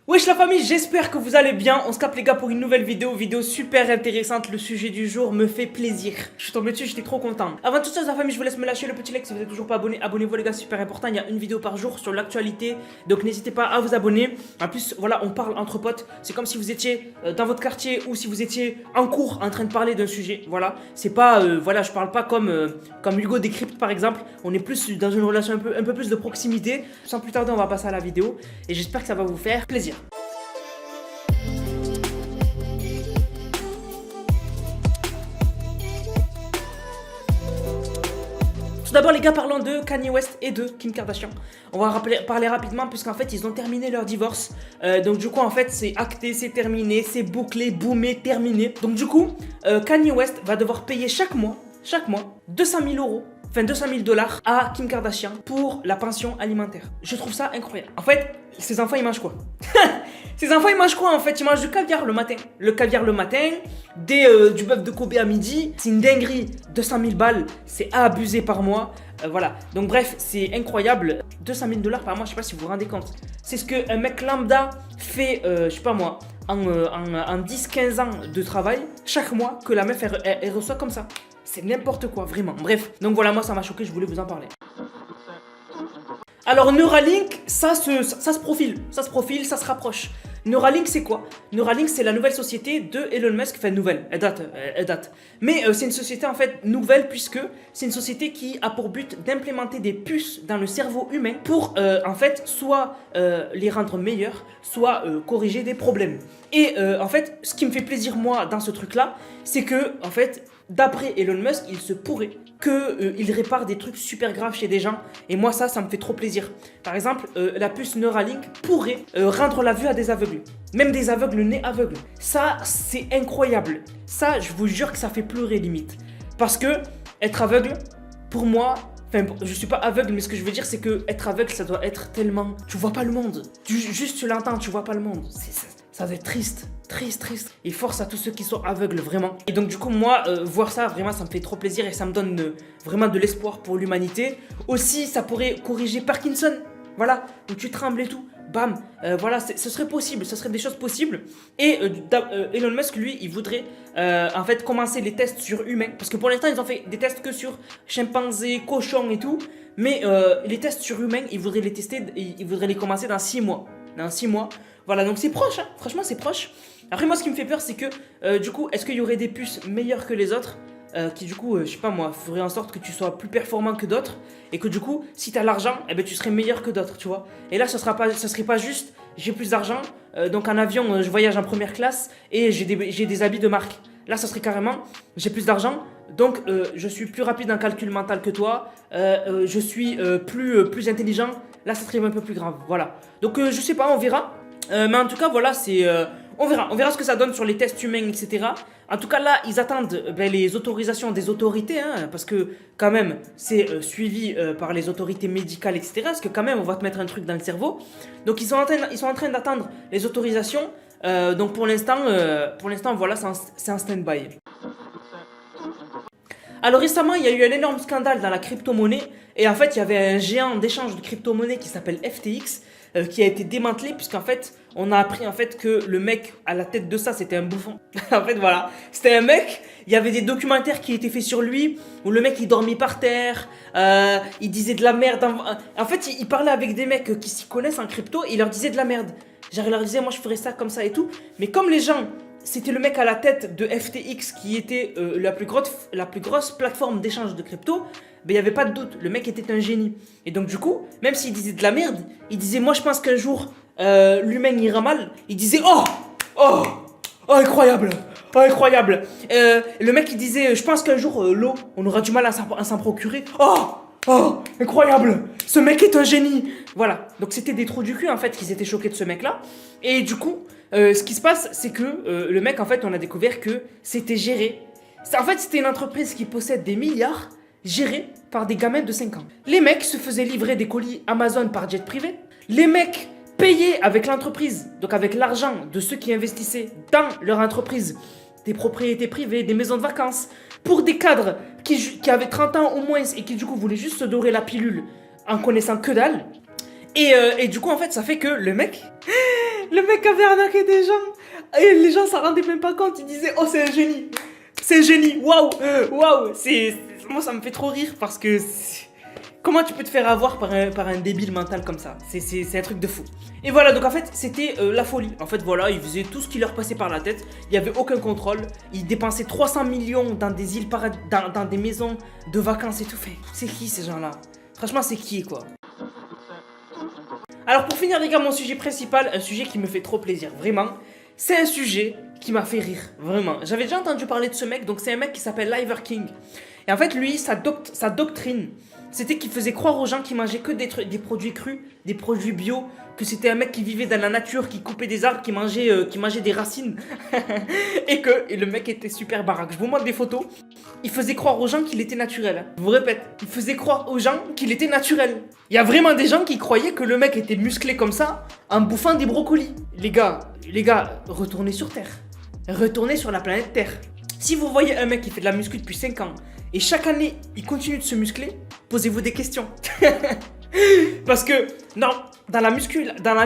Wesh la famille, j'espère que vous allez bien. On se capte les gars pour une nouvelle vidéo super intéressante. Le sujet du jour me fait plaisir. Je suis tombé dessus, j'étais trop content. Avant toute chose la famille, je vous laisse me lâcher le petit like si vous n'êtes toujours pas abonné. Abonnez-vous les gars, c'est super important. Il y a une vidéo par jour sur l'actualité, donc n'hésitez pas à vous abonner. En plus, voilà, on parle entre potes. C'est comme si vous étiez dans votre quartier ou si vous étiez en cours en train de parler d'un sujet. Voilà, c'est pas, voilà, je parle pas comme Hugo Décrypte par exemple. On est plus dans une relation un peu plus de proximité. Sans plus tarder, on va passer à la vidéo et j'espère que ça va vous faire plaisir. Tout d'abord les gars, parlons de Kanye West et de Kim Kardashian. On va parler rapidement puisqu'en fait ils ont terminé leur divorce. Donc du coup en fait c'est acté, c'est terminé, c'est bouclé, boomé, terminé. Donc du coup Kanye West va devoir payer chaque mois 200 000 euros, enfin 200 000 dollars à Kim Kardashian pour la pension alimentaire. Je trouve ça incroyable. En fait, ces enfants ils mangent quoi? Ces enfants ils mangent quoi en fait? Ils mangent du caviar le matin. Le caviar le matin, du bœuf de Kobe à midi. C'est une dinguerie. 200 000 balles, c'est abusé par mois. Voilà. Donc bref, c'est incroyable. 200 000 dollars par mois, je sais pas si vous vous rendez compte. C'est ce qu'un mec lambda fait, je sais pas moi, en 10-15 ans de travail, chaque mois que la meuf elle reçoit comme ça. C'est n'importe quoi, vraiment. Bref, donc voilà, moi ça m'a choqué, je voulais vous en parler. Alors Neuralink, ça se profile, ça se rapproche. Neuralink c'est quoi? Neuralink c'est la nouvelle société de Elon Musk, enfin nouvelle, elle date. Mais c'est une société en fait nouvelle puisque c'est une société qui a pour but d'implémenter des puces dans le cerveau humain pour en fait soit les rendre meilleurs, soit corriger des problèmes. Et en fait ce qui me fait plaisir moi dans ce truc là, c'est que en fait d'après Elon Musk, il se pourrait qu'il répare des trucs super graves chez des gens. Et moi, ça me fait trop plaisir. Par exemple, la puce Neuralink pourrait rendre la vue à des aveugles. Même des aveugles nés aveugles. Ça, c'est incroyable. Ça, je vous jure que ça fait pleurer limite. Parce que être aveugle, pour moi... Enfin, je suis pas aveugle, mais ce que je veux dire, c'est que être aveugle, ça doit être tellement... Tu vois pas le monde. Juste tu l'entends, tu vois pas le monde. Ça doit être triste. Triste. Et force à tous ceux qui sont aveugles, vraiment. Et donc, du coup, moi, voir ça, vraiment, ça me fait trop plaisir et ça me donne vraiment de l'espoir pour l'humanité. Aussi, ça pourrait corriger Parkinson. Voilà, où tu trembles et tout. Bam, voilà, ce serait possible, ce serait des choses possibles. Et Elon Musk, lui, il voudrait en fait commencer les tests sur humains. Parce que pour l'instant, ils ont fait des tests que sur chimpanzés, cochons et tout. Mais les tests sur humains, ils voudraient les tester, ils voudraient les commencer dans 6 mois. Dans 6 mois. Voilà, donc c'est proche, hein. Franchement, c'est proche. Après, moi, ce qui me fait peur, c'est que du coup, est-ce qu'il y aurait des puces meilleures que les autres qui du coup, je sais pas moi, ferait en sorte que tu sois plus performant que d'autres et que du coup, si t'as l'argent, eh ben, tu serais meilleur que d'autres, tu vois. Et là, ça serait pas juste, j'ai plus d'argent, donc en avion, je voyage en première classe et j'ai des habits de marque. Là, ça serait carrément, j'ai plus d'argent, donc je suis plus rapide en calcul mental que toi, je suis plus intelligent. Là, ça serait un peu plus grave, voilà. Donc, je sais pas, on verra. Mais en tout cas, voilà, on verra ce que ça donne sur les tests humains, etc. En tout cas, là, ils attendent les autorisations des autorités, hein, parce que quand même, c'est suivi par les autorités médicales, etc. Parce que quand même, on va te mettre un truc dans le cerveau. Donc, ils sont en train d'attendre les autorisations. Donc, pour l'instant, voilà, c'est un stand-by. Alors récemment, il y a eu un énorme scandale dans la crypto-monnaie et en fait, il y avait un géant d'échange de crypto-monnaie qui s'appelle FTX qui a été démantelé puisqu'en fait, on a appris en fait que le mec à la tête de ça, c'était un bouffon. En fait, voilà, c'était un mec, il y avait des documentaires qui étaient faits sur lui où le mec il dormait par terre, il disait de la merde. En fait, il parlait avec des mecs qui s'y connaissent en crypto et il leur disait de la merde. Genre, il leur disait, moi je ferais ça comme ça et tout. Mais comme les gens... C'était le mec à la tête de FTX qui était la plus grosse plateforme d'échange de crypto. Ben, il n'y avait pas de doute, le mec était un génie. Et donc du coup, même s'il disait de la merde, il disait moi je pense qu'un jour l'humain ira mal. Il disait oh incroyable, incroyable. Le mec il disait je pense qu'un jour l'eau on aura du mal à s'en procurer. Oh incroyable, ce mec est un génie. Voilà, donc c'était des trous du cul en fait qu'ils étaient choqués de ce mec là. Et du coup ce qui se passe c'est que le mec en fait on a découvert que c'était géré. En fait c'était une entreprise qui possède des milliards gérée par des gamins de 5 ans. Les mecs se faisaient livrer des colis Amazon par jet privé. Les mecs payaient avec l'entreprise, donc avec l'argent de ceux qui investissaient dans leur entreprise, des propriétés privées, des maisons de vacances, pour des cadres qui avaient 30 ans ou moins et qui du coup voulaient juste se dorer la pilule en connaissant que dalle. Et du coup, en fait, ça fait que le mec avait arnaqué des gens. Et les gens s'en rendaient même pas compte. Ils disaient, oh, c'est un génie. C'est un génie. Waouh. Waouh. Moi, ça me fait trop rire parce que... Comment tu peux te faire avoir par un débile mental comme ça? C'est un truc de fou. Et voilà, donc en fait, c'était la folie. En fait, voilà, ils faisaient tout ce qui leur passait par la tête. Il n'y avait aucun contrôle. Ils dépensaient 300 millions dans des îles, dans des maisons de vacances et tout. C'est qui ces gens-là? Franchement, c'est qui, quoi? Alors pour finir les gars, mon sujet principal, un sujet qui me fait trop plaisir, vraiment, c'est un sujet qui m'a fait rire, vraiment. J'avais déjà entendu parler de ce mec, donc c'est un mec qui s'appelle Liver King. Et en fait lui, sa doctrine, c'était qu'il faisait croire aux gens qui mangeaient que des produits crus, des produits bio, que c'était un mec qui vivait dans la nature, qui coupait des arbres, qui mangeait des racines. et le mec était super baraque. Je vous montre des photos. Il faisait croire aux gens qu'il était naturel. Je vous répète, il faisait croire aux gens qu'il était naturel. Il y a vraiment des gens qui croyaient que le mec était musclé comme ça en bouffant des brocolis. Les gars, retournez sur Terre. Retournez sur la planète Terre. Si vous voyez un mec qui fait de la muscu depuis 5 ans et chaque année il continue de se muscler, posez-vous des questions. Parce que dans la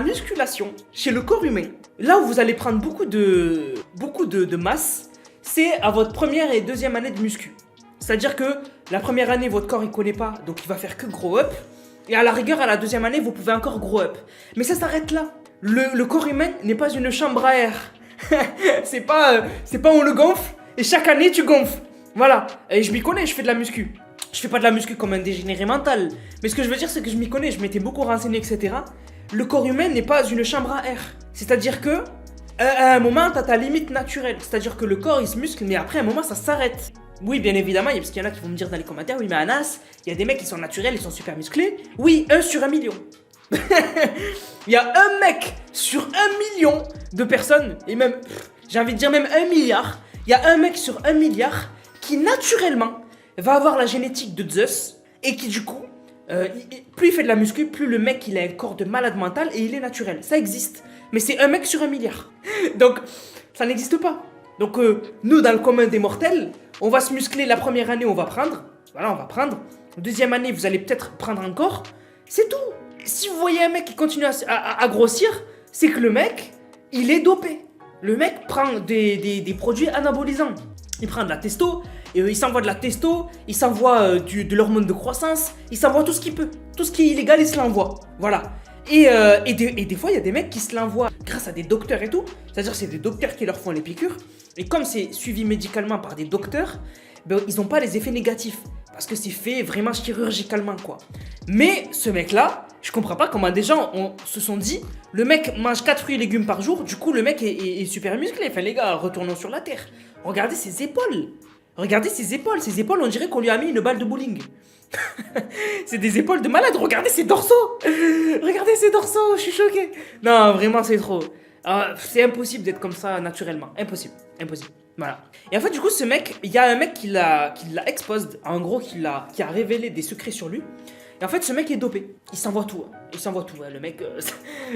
musculation, chez le corps humain, là où vous allez prendre beaucoup de masse, c'est à votre première et deuxième année de muscu. C'est-à-dire que la première année, votre corps il connaît pas, donc il va faire que grow up. Et à la rigueur, à la deuxième année, vous pouvez encore grow up. Mais ça s'arrête là. Le corps humain n'est pas une chambre à air. c'est pas on le gonfle et chaque année tu gonfles. Voilà. Et je m'y connais, je fais de la muscu. Je fais pas de la muscu comme un dégénéré mental. Mais ce que je veux dire, c'est que je m'y connais, je m'étais beaucoup renseigné, etc. Le corps humain n'est pas une chambre à air. C'est-à-dire que à un moment, t'as ta limite naturelle. C'est-à-dire que le corps, il se muscle, mais après, à un moment, ça s'arrête. Oui, bien évidemment, parce qu'il y en a qui vont me dire dans les commentaires, oui, mais Anas, il y a des mecs qui sont naturels, ils sont super musclés. Oui, 1 sur 1 million. Il y a un mec sur 1 million de personnes, et même, j'ai envie de dire même 1 milliard. Il y a un mec sur 1 milliard qui, naturellement, va avoir la génétique de Zeus, et qui, du coup, plus il fait de la muscu, plus le mec, il a un corps de malade mental, et il est naturel. Ça existe. Mais c'est un mec sur 1 milliard. Donc, ça n'existe pas. Donc, nous, dans le commun des mortels, on va se muscler la première année, on va prendre. Voilà, on va prendre. Deuxième année, vous allez peut-être prendre encore. C'est tout. Si vous voyez un mec qui continue à grossir, c'est que le mec, il est dopé. Le mec prend des produits anabolisants. Il prend de la testo, il s'envoie de la testo, il s'envoie de l'hormone de croissance, il s'envoie tout ce qu'il peut. Tout ce qui est illégal, il se l'envoie. Voilà. Et des fois, il y a des mecs qui se l'envoient grâce à des docteurs et tout. C'est-à-dire c'est des docteurs qui leur font les piqûres. Et comme c'est suivi médicalement par des docteurs, ben, ils n'ont pas les effets négatifs. Parce que c'est fait vraiment chirurgicalement, quoi. Mais ce mec-là, je comprends pas comment des gens se sont dit, le mec mange 4 fruits et légumes par jour, du coup le mec est super musclé. Enfin les gars, retournons sur la terre. Regardez ses épaules. Regardez ses épaules. Ses épaules, on dirait qu'on lui a mis une balle de bowling. C'est des épaules de malade. Regardez ses dorsaux. Regardez ses dorsaux. Je suis choqué. Non, vraiment, c'est trop. C'est impossible d'être comme ça naturellement. Impossible. Impossible. Voilà. Et en fait, du coup, ce mec, il y a un mec qui l'a exposed. En gros, qui a révélé des secrets sur lui. Et en fait, ce mec est dopé. Il s'envoie tout. Il s'envoie tout. Le mec,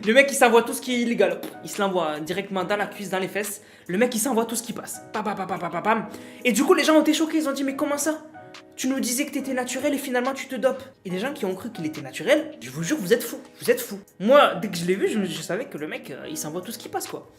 il s'envoie tout ce qui est illégal. Il se l'envoie directement dans la cuisse, dans les fesses. Le mec, il s'envoie tout ce qui passe. Pam, pam, pam, pam, pam, pam. Et du coup, les gens ont été choqués. Ils ont dit, mais comment ça? Tu nous disais que t'étais naturel et finalement tu te dopes. Et les gens qui ont cru qu'il était naturel, je vous jure, vous êtes fous. Vous êtes fous. Moi, dès que je l'ai vu, je savais que le mec, il s'envoie tout ce qui passe, quoi.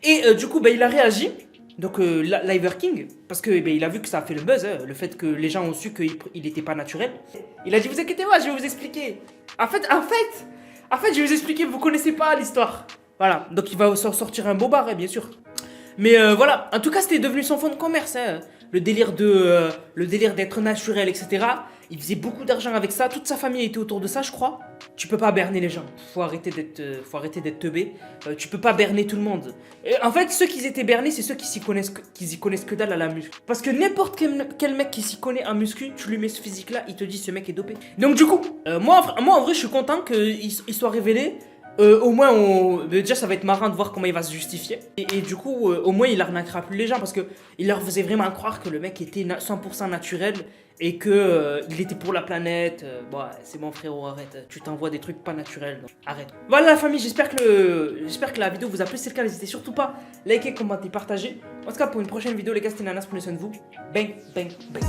Et du coup, bah, il a réagi. Donc, Liver King, parce que il a vu que ça a fait le buzz, hein, le fait que les gens ont su qu'il était pas naturel. Il a dit, vous inquiétez pas, je vais vous expliquer. En fait, je vais vous expliquer, vous connaissez pas l'histoire. Voilà, donc il va sortir un beau bar, hein, bien sûr. Mais voilà, en tout cas, c'était devenu son fonds de commerce, hein. Le délire d'être naturel, etc. Il faisait beaucoup d'argent avec ça. Toute sa famille était autour de ça, je crois. Tu peux pas berner les gens. Faut arrêter d'être teubé. Tu peux pas berner tout le monde. Et en fait, ceux qui étaient bernés, c'est ceux qui y connaissent que dalle à la muscu. Parce que n'importe quel mec qui s'y connaît en muscu, tu lui mets ce physique-là, il te dit ce mec est dopé. Donc du coup, moi en vrai, je suis content qu'il soit révélé. Au moins, déjà ça va être marrant de voir comment il va se justifier. Et du coup, au moins il arnaquera plus les gens parce que il leur faisait vraiment croire que le mec était 100% naturel et que il était pour la planète. Bon, c'est bon frérot, arrête. Tu t'envoies des trucs pas naturels, donc arrête. Voilà la famille, j'espère que la vidéo vous a plu. Si c'est le cas, n'hésitez surtout pas liker, commenter, partager. En tout cas, pour une prochaine vidéo, les gars, c'était Nanas, prenez soin de vous. Bang, bang, bang.